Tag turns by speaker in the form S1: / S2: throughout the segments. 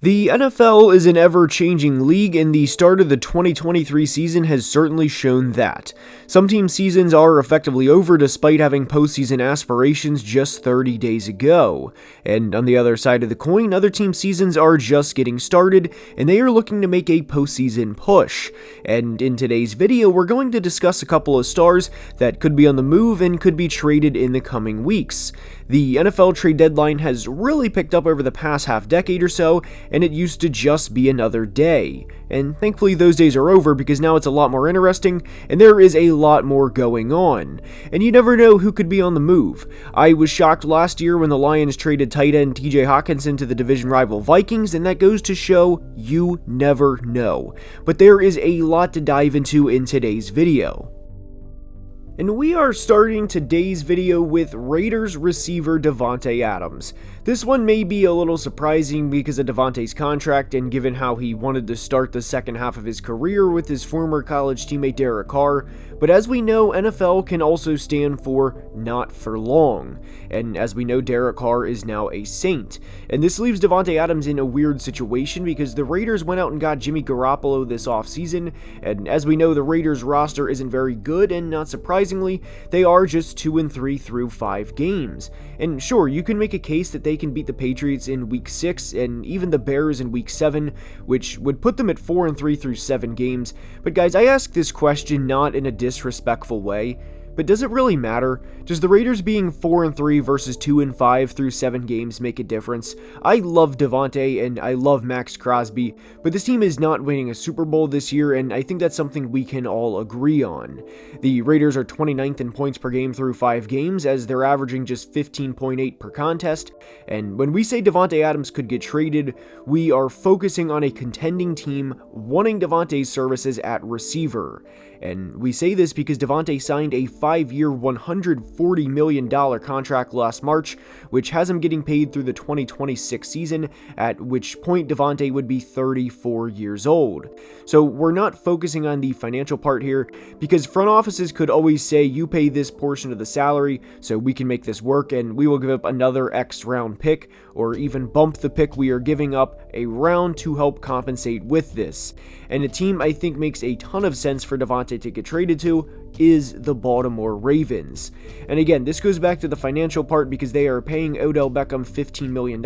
S1: The NFL is an ever-changing league, and the start of the 2023 season has certainly shown that. Some team seasons are effectively over despite having postseason aspirations just 30 days ago. And on the other side of the coin, other team seasons are just getting started, and they are looking to make a postseason push. And in today's video, we're going to discuss a couple of stars that could be on the move and could be traded in the coming weeks. The NFL trade deadline has really picked up over the past half-decade or so, and it used to just be another day. And thankfully those days are over because now it's a lot more interesting and there is a lot more going on. And you never know who could be on the move. I was shocked last year when the Lions traded tight end TJ Hawkinson to the division rival Vikings, and that goes to show you never know. But there is a lot to dive into in today's video. And we are starting today's video with Raiders receiver Davante Adams. This one may be a little surprising because of Davante's contract and given how he wanted to start the second half of his career with his former college teammate Derek Carr, but as we know, NFL can also stand for not for long. And as we know, Derek Carr is now a Saint. And this leaves Davante Adams in a weird situation because the Raiders went out and got Jimmy Garoppolo this offseason, and as we know, the Raiders roster isn't very good, and not surprisingly, they are just 2-3 through 5 games. And sure, you can make a case that they can beat the Patriots in week 6 and even the Bears in week 7, which would put them at 4-3 through 7 games. But guys, I ask this question not in a disrespectful way, but does it really matter? Does the Raiders being 4-3 versus 2-5 through 7 games make a difference? I love Davante and I love Max Crosby, but this team is not winning a Super Bowl this year, and I think that's something we can all agree on. The Raiders are 29th in points per game through 5 games, as they're averaging just 15.8 per contest, and when we say Davante Adams could get traded, we are focusing on a contending team wanting Davante's services at receiver. And we say this because Davante signed a 5-year, $140 million contract last March, which has him getting paid through the 2026 season, at which point Davante would be 34 years old. So we're not focusing on the financial part here, because front offices could always say, you pay this portion of the salary, so we can make this work, and we will give up another X round pick, or even bump the pick we are giving up a round to help compensate with this. And a team I think makes a ton of sense for Davante to get traded to is the Baltimore Ravens. And again, this goes back to the financial part because they are paying Odell Beckham $15 million,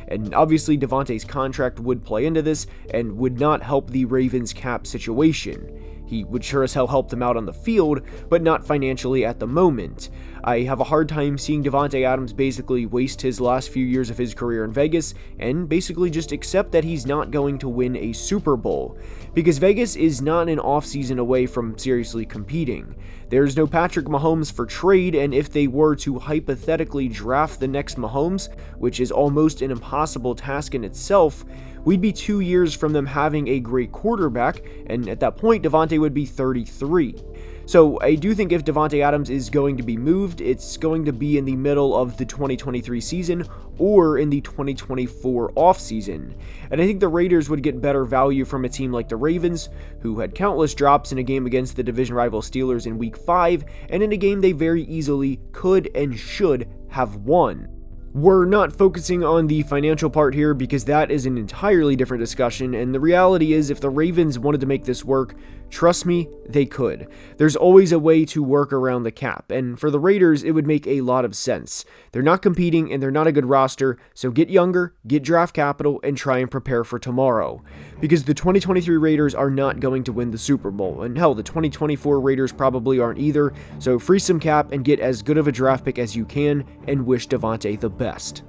S1: and obviously Davante's contract would play into this and would not help the Ravens cap situation. He would sure as hell help them out on the field, but not financially at the moment. I have a hard time seeing Davante Adams basically waste his last few years of his career in Vegas and basically just accept that he's not going to win a Super Bowl, because Vegas is not an offseason away from seriously competing. There's no Patrick Mahomes for trade, and if they were to hypothetically draft the next Mahomes, which is almost an impossible task in itself, we'd be 2 years from them having a great quarterback, and at that point, Davante would be 33. So I do think if Davante Adams is going to be moved, it's going to be in the middle of the 2023 season or in the 2024 offseason. And I think the Raiders would get better value from a team like the Ravens, who had countless drops in a game against the division rival Steelers in week 5, and in a game they very easily could and should have won. We're not focusing on the financial part here because that is an entirely different discussion, and the reality is if the Ravens wanted to make this work, trust me, they could. There's always a way to work around the cap, and for the Raiders, it would make a lot of sense. They're not competing and they're not a good roster, so get younger, get draft capital, and try and prepare for tomorrow. Because the 2023 Raiders are not going to win the Super Bowl, and hell, the 2024 Raiders probably aren't either, so free some cap and get as good of a draft pick as you can, and wish Davante the best.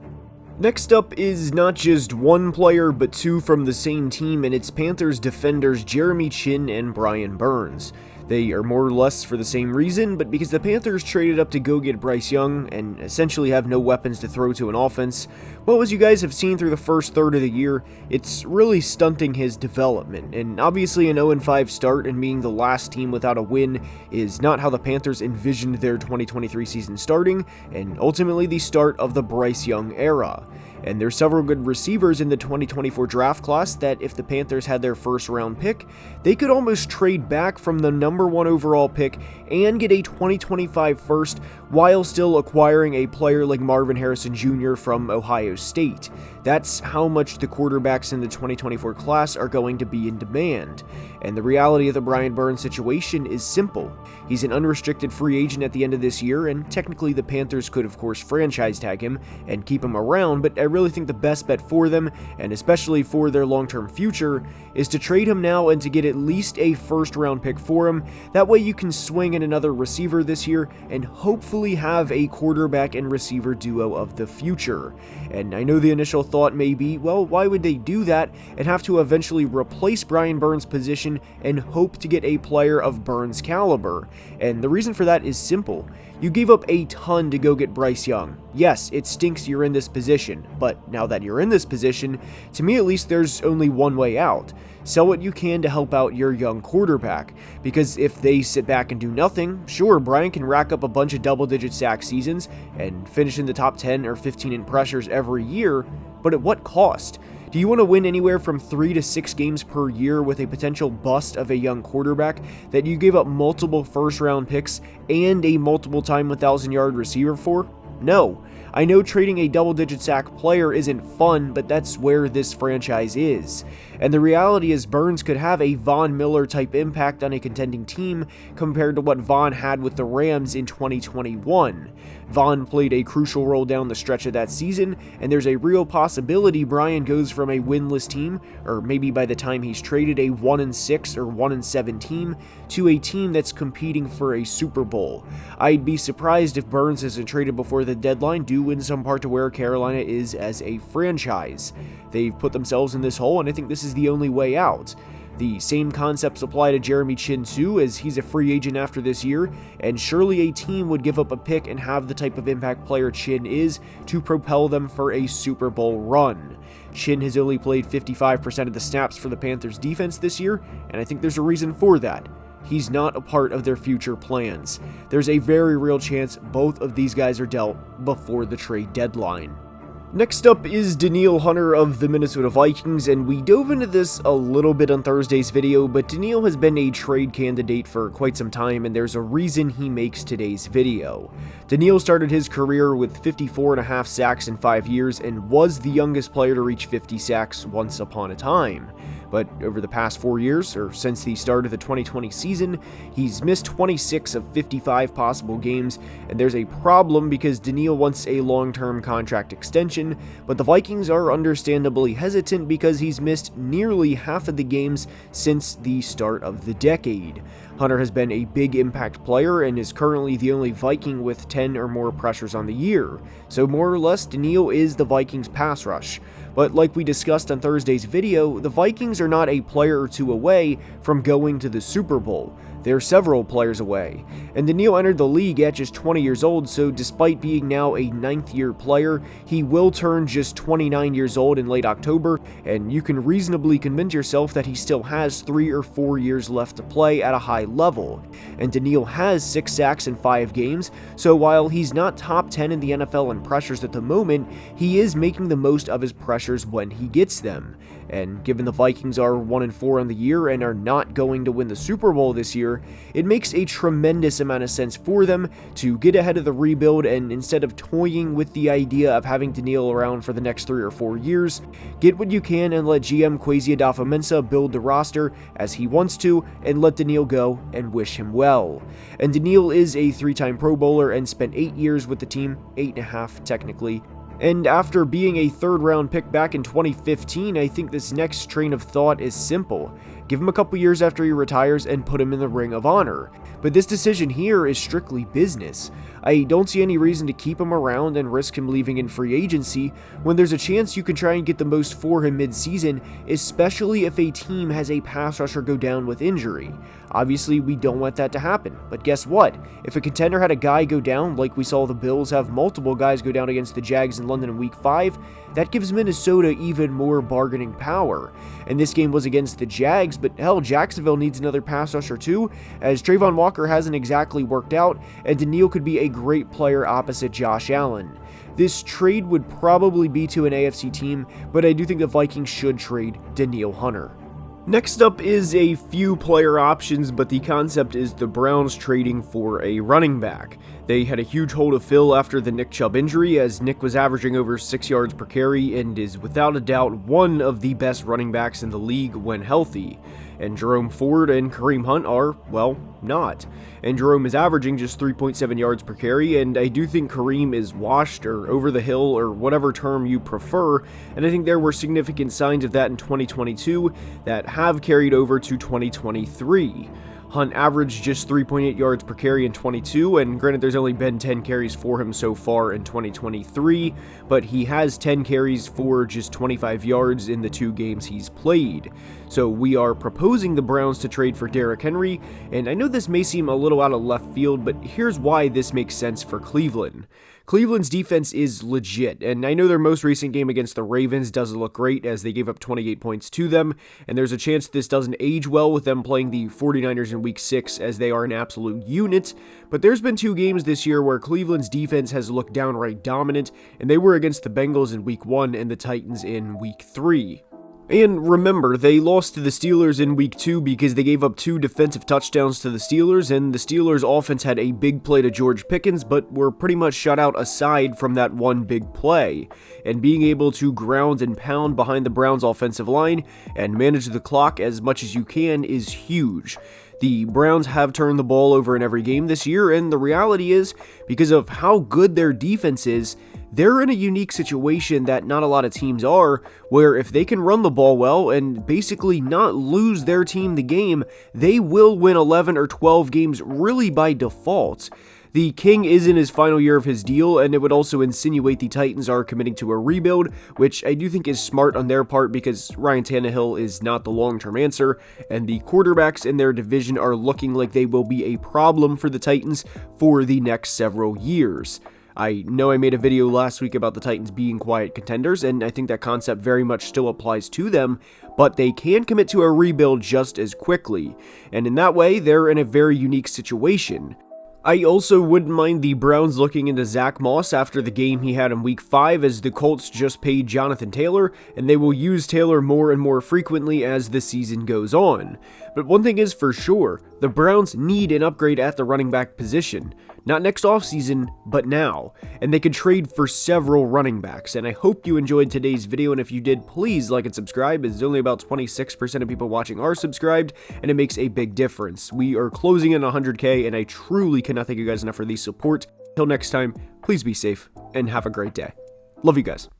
S1: Next up is not just one player, but two from the same team, and it's Panthers defenders Jeremy Chinn and Brian Burns. They are more or less for the same reason, but because the Panthers traded up to go get Bryce Young and essentially have no weapons to throw to an offense, well, as you guys have seen through the first third of the year, it's really stunting his development, and obviously an 0-5 start and being the last team without a win is not how the Panthers envisioned their 2023 season starting, and ultimately the start of the Bryce Young era. And there's several good receivers in the 2024 draft class that if the Panthers had their first round pick, they could almost trade back from the number 1 overall pick and get a 2025 first while still acquiring a player like Marvin Harrison Jr. from Ohio State. That's how much the quarterbacks in the 2024 class are going to be in demand. And the reality of the Brian Burns situation is simple. He's an unrestricted free agent at the end of this year, and technically the Panthers could of course franchise tag him and keep him around, but I really think the best bet for them, and especially for their long-term future, is to trade him now and to get at least a first-round pick for him. That way you can swing in another receiver this year and hopefully have a quarterback and receiver duo of the future. And I know the initial thought may be, well, why would they do that and have to eventually replace Brian Burns' position and hope to get a player of Burns' caliber? And the reason for that is simple. You gave up a ton to go get Bryce Young. Yes, it stinks you're in this position, but now that you're in this position, to me at least there's only one way out. Sell what you can to help out your young quarterback, because if they sit back and do nothing, sure, Brian can rack up a bunch of double-digit sack seasons and finish in the top 10 or 15 in pressures every year, but at what cost? Do you want to win anywhere from 3 to 6 games per year with a potential bust of a young quarterback that you gave up multiple first-round picks and a multiple-time 1,000-yard receiver for? No. I know trading a double-digit sack player isn't fun, but that's where this franchise is. And the reality is Burns could have a Von Miller-type impact on a contending team compared to what Von had with the Rams in 2021. Von played a crucial role down the stretch of that season, and there's a real possibility Brian goes from a winless team, or maybe by the time he's traded a 1-6 or 1-7 team, to a team that's competing for a Super Bowl. I'd be surprised if Burns isn't traded before the deadline, due in some part to where Carolina is as a franchise. They've put themselves in this hole, and I think this is the only way out. The same concepts apply to Jeremy Chinn too, as he's a free agent after this year, and surely a team would give up a pick and have the type of impact player Chinn is to propel them for a Super Bowl run. Chinn has only played 55% of the snaps for the Panthers defense this year, and I think there's a reason for that. He's not a part of their future plans. There's a very real chance both of these guys are dealt before the trade deadline. Next up is Danielle Hunter of the Minnesota Vikings, and we dove into this a little bit on Thursday's video, but Danielle has been a trade candidate for quite some time, and there's a reason he makes today's video. Danielle started his career with 54.5 sacks in 5 years and was the youngest player to reach 50 sacks once upon a time. But over the past 4 years, or since the start of the 2020 season, he's missed 26 of 55 possible games, and there's a problem because Danielle wants a long-term contract extension, but the Vikings are understandably hesitant because he's missed nearly half of the games since the start of the decade. Hunter has been a big impact player and is currently the only Viking with 10 or more pressures on the year, so more or less Danielle is the Vikings pass rush. But like we discussed on Thursday's video, the Vikings are not a player or two away from going to the Super Bowl. They're several players away. And Danielle entered the league at just 20 years old, so despite being now a 9th-year player, he will turn just 29 years old in late October, and you can reasonably convince yourself that he still has 3 or 4 years left to play at a high level. And Danielle has 6 sacks in 5 games, so while he's not top 10 in the NFL in pressures at the moment, he is making the most of his pressures when he gets them. And given the Vikings are 1-4 on the year and are not going to win the Super Bowl this year, it makes a tremendous amount of sense for them to get ahead of the rebuild, and instead of toying with the idea of having Danielle around for the next 3 or 4 years, get what you can and let GM Kwesi Adofo-Mensah build the roster as he wants to, and let Danielle go and wish him well. And Danielle is a 3-time Pro Bowler and spent 8 years with the team, 8.5 technically. And after being a 3rd-round pick back in 2015, I think this next train of thought is simple. Give him a couple years after he retires and put him in the Ring of Honor. But this decision here is strictly business. I don't see any reason to keep him around and risk him leaving in free agency when there's a chance you can try and get the most for him mid-season, especially if a team has a pass rusher go down with injury. Obviously, we don't want that to happen, but guess what? If a contender had a guy go down, like we saw the Bills have multiple guys go down against the Jags in London in Week 5, that gives Minnesota even more bargaining power. And this game was against the Jags, but hell, Jacksonville needs another pass rusher too, as Trayvon Walker hasn't exactly worked out, and Danielle could be a great player opposite Josh Allen. This trade would probably be to an AFC team, but I do think the Vikings should trade Danielle Hunter. Next up is a few player options, but the concept is the Browns trading for a running back. They had a huge hole to fill after the Nick Chubb injury, as Nick was averaging over 6 yards per carry and is without a doubt one of the best running backs in the league when healthy. And Jerome Ford and Kareem Hunt are, well, not. And Jerome is averaging just 3.7 yards per carry, and I do think Kareem is washed or over the hill or whatever term you prefer, and I think there were significant signs of that in 2022 that have carried over to 2023. Hunt averaged just 3.8 yards per carry in 22, and granted there's only been 10 carries for him so far in 2023, but he has 10 carries for just 25 yards in the 2 games he's played. So we are proposing the Browns to trade for Derrick Henry, and I know this may seem a little out of left field, but here's why this makes sense for Cleveland. Cleveland's defense is legit, and I know their most recent game against the Ravens doesn't look great as they gave up 28 points to them, and there's a chance this doesn't age well with them playing the 49ers in Week 6 as they are an absolute unit, but there's been 2 games this year where Cleveland's defense has looked downright dominant, and they were against the Bengals in Week 1 and the Titans in Week 3. And remember, they lost to the Steelers in Week 2 because they gave up 2 defensive touchdowns to the Steelers, and the Steelers' offense had a big play to George Pickens, but were pretty much shut out aside from that one big play. And being able to ground and pound behind the Browns' offensive line and manage the clock as much as you can is huge. The Browns have turned the ball over in every game this year, and the reality is, because of how good their defense is, they're in a unique situation that not a lot of teams are, where if they can run the ball well and basically not lose their team the game, they will win 11 or 12 games really by default. The King is in his final year of his deal, and it would also insinuate the Titans are committing to a rebuild, which I do think is smart on their part because Ryan Tannehill is not the long-term answer, and the quarterbacks in their division are looking like they will be a problem for the Titans for the next several years. I know I made a video last week about the Titans being quiet contenders, and I think that concept very much still applies to them, but they can commit to a rebuild just as quickly, and in that way, they're in a very unique situation. I also wouldn't mind the Browns looking into Zach Moss after the game he had in Week 5, as the Colts just paid Jonathan Taylor, and they will use Taylor more and more frequently as the season goes on. But one thing is for sure, the Browns need an upgrade at the running back position. Not next offseason, but now. And they could trade for several running backs. And I hope you enjoyed today's video, and if you did, please like and subscribe, as only about 26% of people watching are subscribed, and it makes a big difference. We are closing in 100K, and I truly cannot thank you guys enough for the support. Till next time, please be safe, and have a great day. Love you guys.